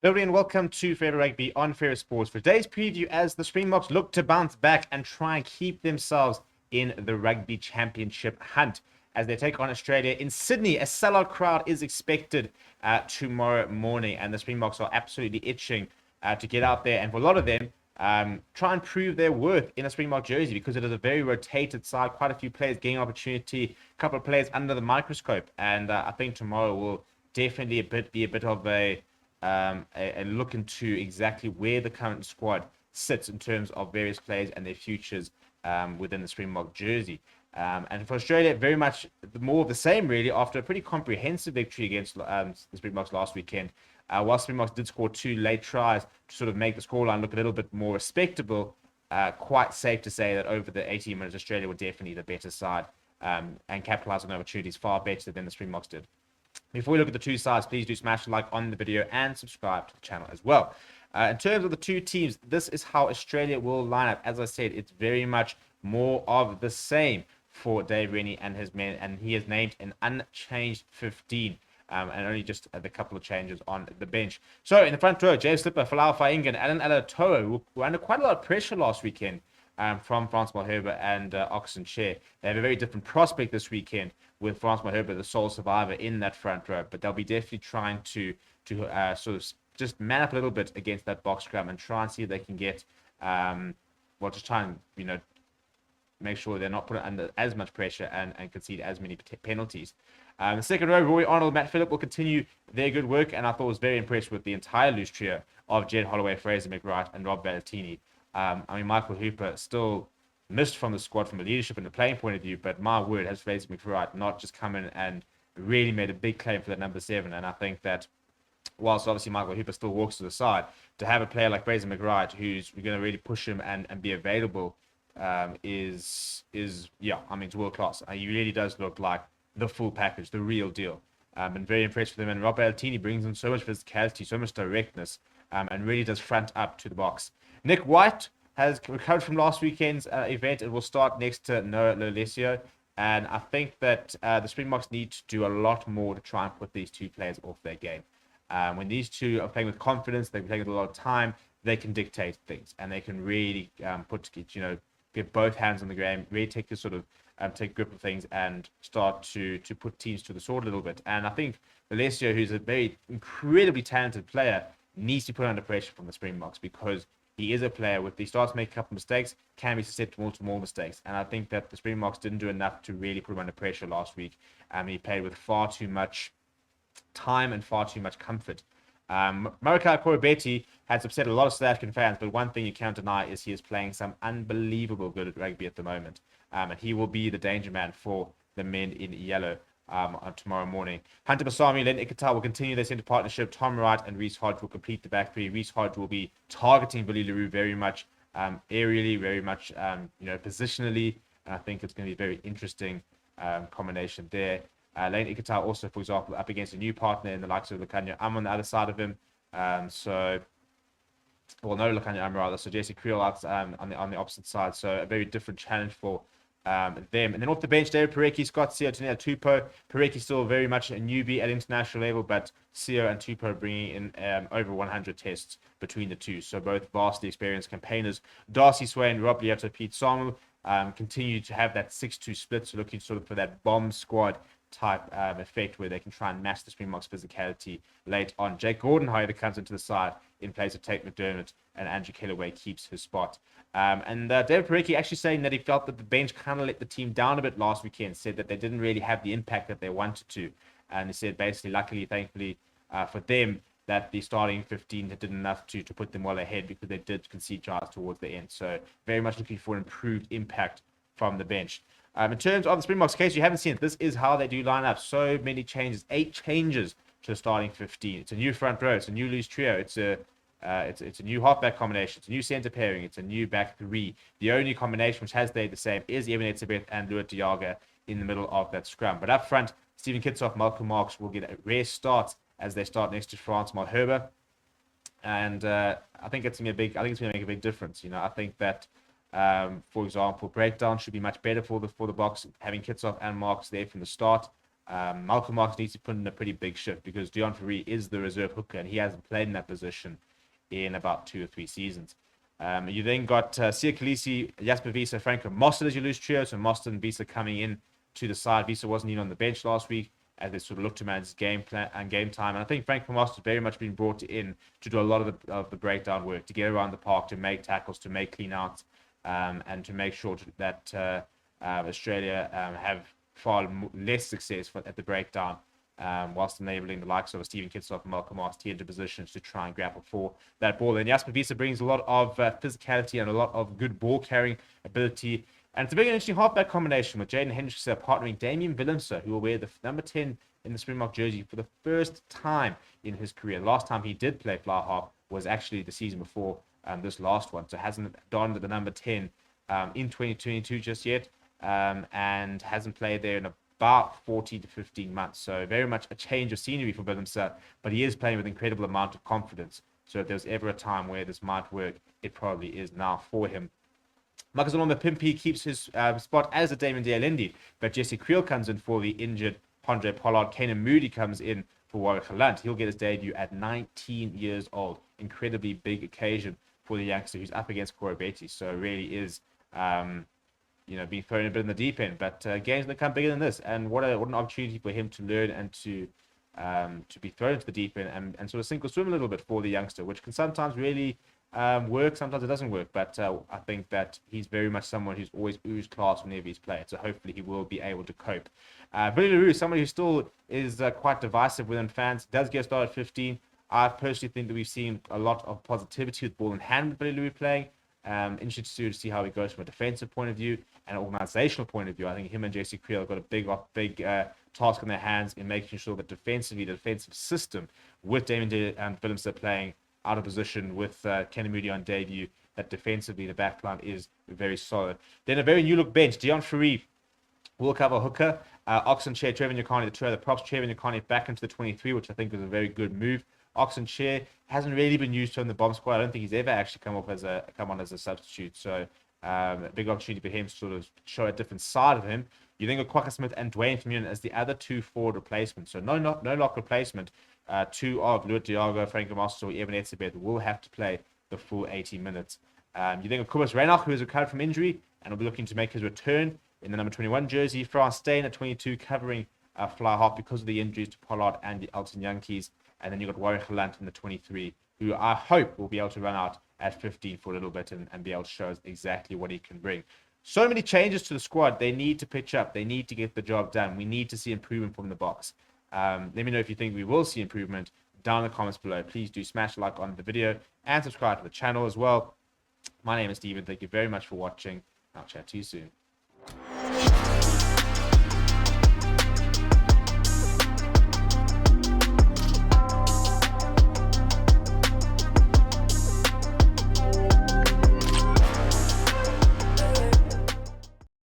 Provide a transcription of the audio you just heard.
Hello and welcome to Favorite Rugby on Favorite Sports. For today's preview, as the Springboks look to bounce back and try and keep themselves in the Rugby Championship hunt as they take on Australia in Sydney. A sellout crowd is expected tomorrow morning, and the Springboks are absolutely itching to get out there and for a lot of them try and prove their worth in a Springbok jersey because it is a very rotated side. Quite a few players getting opportunity, a couple of players under the microscope, and I think tomorrow will definitely be a bit of a look into exactly where the current squad sits in terms of various players and their futures within the Springbok jersey. And for Australia, very much more of the same, really, after a pretty comprehensive victory against the Springboks last weekend. While Springboks did score two late tries to sort of make the scoreline look a little bit more respectable, quite safe to say that over the 18 minutes, Australia were definitely the better side and capitalised on opportunities far better than the Springboks did. Before we look at the two sides, please do smash a like on the video and subscribe to the channel as well. In terms of the two teams, this is how Australia will line up. As I said, it's very much more of the same for Dave Rennie and his men, and he has named an unchanged 15. And only just a couple of changes on the bench. So in the front row, Jay Slipper, Folau Faingan, Alan Alatoa, who were under quite a lot of pressure last weekend from Frans Malherbe and Oxen Chair. They have a very different prospect this weekend with Frans Malherbe, the sole survivor in that front row. But they'll be definitely trying to sort of just man up a little bit against that box scrum and try and see if they can get, just try and, make sure they're not put under as much pressure and concede as many penalties. The second row, Roy Arnold, Matt Phillip will continue their good work, and I thought was very impressed with the entire loose trio of Jed Holloway, Fraser McWright, and Rob Ballatini. Michael Hooper still missed from the squad from a leadership and a playing point of view, but my word, has Fraser McWright not just come in and really made a big claim for that number 7. And I think that whilst obviously Michael Hooper still walks to the side, to have a player like Fraser McWright who's going to really push him and be available it's world class. He really does look like the full package, the real deal. And very impressed with him. And Rob Ballatini brings in so much physicality, so much directness, and really does front up to the box. Nick White has recovered from last weekend's event. It will start next to Noah Lolesio. And I think that the Springboks need to do a lot more to try and put these two players off their game. When these two are playing with confidence, they're playing with a lot of time, they can dictate things and they can really get both hands on the game, really take the sort of take grip of things and start to put teams to the sword a little bit. And I think Alessio, who's a very incredibly talented player, needs to put under pressure from the Springboks because he is a player he starts to make a couple of mistakes, can be susceptible to more mistakes. And I think that the Springboks didn't do enough to really put him under pressure last week. He played with far too much time and far too much comfort. Marika Koroibete has upset a lot of South African fans, but one thing you can't deny is he is playing some unbelievable good at rugby at the moment. And he will be the danger man for the men in yellow on tomorrow morning. Hunter Basami, Len Ikita will continue their centre partnership. Tom Wright and Reece Hodge will complete the back three. Reece Hodge will be targeting Billy LaRue very much aerially, very much positionally. And I think it's going to be a very interesting combination there. Lane Ikita also, for example, up against a new partner in the likes of Lukanya. I'm on the other side of him. No Lukanya, I'm rather. So Jesse Creel out on the opposite side. So a very different challenge for them. And then off the bench, David Pareki, Scott Seo, Tania Tupou. Pareki still very much a newbie at international level, but Seo and Tupou bringing in over 100 tests between the two. So both vastly experienced campaigners. Darcy Swain, Rob Lieto, Pete Samuel continue to have that 6-2 split. So looking sort of for that bomb squad type effect where they can try and match the Springboks physicality late on. Jake Gordon, however, comes into the side in place of Tate McDermott, and Andrew Kellaway keeps his spot. David Pareki actually saying that he felt that the bench kind of let the team down a bit last weekend, said that they didn't really have the impact that they wanted to. And he said basically, luckily, thankfully for them, that the starting 15 did enough to put them well ahead because they did concede tries towards the end. So very much looking for an improved impact from the bench. In terms of the Springboks case, you haven't seen it. This is how they do line up. So many changes, 8 changes to the starting 15. It's a new front row. It's a new loose trio. It's a new halfback combination. It's a new centre pairing. It's a new back three. The only combination which has stayed the same is Evan Etzebeth and Luat Diaga in the middle of that scrum. But up front, Stephen Kitsoff, Malcolm Marks will get a rare start as they start next to Frans Malherbe. And I think it's going to make a big difference. I think that for example, breakdown should be much better for the Boks, having Kitsoff and Marks there from the start. Malcolm Marx needs to put in a pretty big shift because Deon Fourie is the reserve hooker and he hasn't played in that position in about 2 or 3 seasons. You then got Sia Khaleesi, Jasper Wiese, Franco Mostert as your loose trio. So Mostert and Wiese coming in to the side. Wiese wasn't even on the bench last week as they sort of looked to manage game plan and game time. And I think Franco Mostert very much been brought in to do a lot of the breakdown work, to get around the park, to make tackles, to make clean outs, and to make sure that Australia have far less success at the breakdown, whilst enabling the likes of Stephen Kitsoff and Malcolm Marx into positions to try and grapple for that ball. And Jasper Wiese brings a lot of physicality and a lot of good ball carrying ability. And it's a very interesting halfback combination with Jaden Hendrickson partnering Damian Willemse, who will wear the number 10 in the Springbok jersey for the first time in his career. The last time he did play fly half was actually the season before this last one. So hasn't donned the number 10 in 2022 just yet, and hasn't played there in about 14 to 15 months. So very much a change of scenery for Willemse, but he is playing with incredible amount of confidence. So if there's ever a time where this might work, it probably is now for him. Marcus Alonso Pimpy keeps his spot as a Damon Dialendi, but Jesse Creel comes in for the injured Andre Pollard. Kanan Moody comes in for Warwick Gelant. He'll get his debut at 19 years old. Incredibly big occasion for the youngster who's up against Corey Beatty. So it really is, being thrown a bit in the deep end. But games that come bigger than this, and what an opportunity for him to learn and to be thrown into the deep end and sort of sink or swim a little bit for the youngster, which can sometimes really work, sometimes it doesn't work, but I think that he's very much someone who's always oozed class whenever he's played, so hopefully he will be able to cope. Billy LaRue, somebody who still is quite divisive within fans, does get started at 15. I personally think that we've seen a lot of positivity with ball in hand with Billy LaRue playing. Interested to see how he goes from a defensive point of view and an organizational point of view. I think him and JC Creel have got a big task in their hands in making sure that defensively, the defensive system with Damon and Willemse playing out of position with Kanan Moody on debut, that defensively the backline is very solid. Then a very new look bench. Deon Fourie will cover hooker. Oxen Chair, Trevor Nyakani, the two other props. Trevor Nyakani back into the 23, which I think is a very good move. Oxen Chair hasn't really been used on the bomb squad. I don't think he's ever actually come on as a substitute. So a big opportunity for him to sort of show a different side of him. You think of Quacker Smith and Dwayne Vermeulen as the other two forward replacements. So no lock replacement. Two of Luit Diago, Franco Mostert, or Evan Etzebeth will have to play the full 80 minutes. You think of Kobus Reinach, who has recovered from injury and will be looking to make his return in the number 21 jersey. France staying at 22, covering fly half because of the injuries to Pollard and the Elton Yankees. And then you've got Warwick Gelant in the 23, who I hope will be able to run out at 15 for a little bit and be able to show us exactly what he can bring. So many changes to the squad. They need to pitch up. They need to get the job done. We need to see improvement from the box. Let me know if you think we will see improvement down in the comments below. Please do smash a like on the video and subscribe to the channel as well. My name is Steven. Thank you very much for watching. I'll chat to you soon.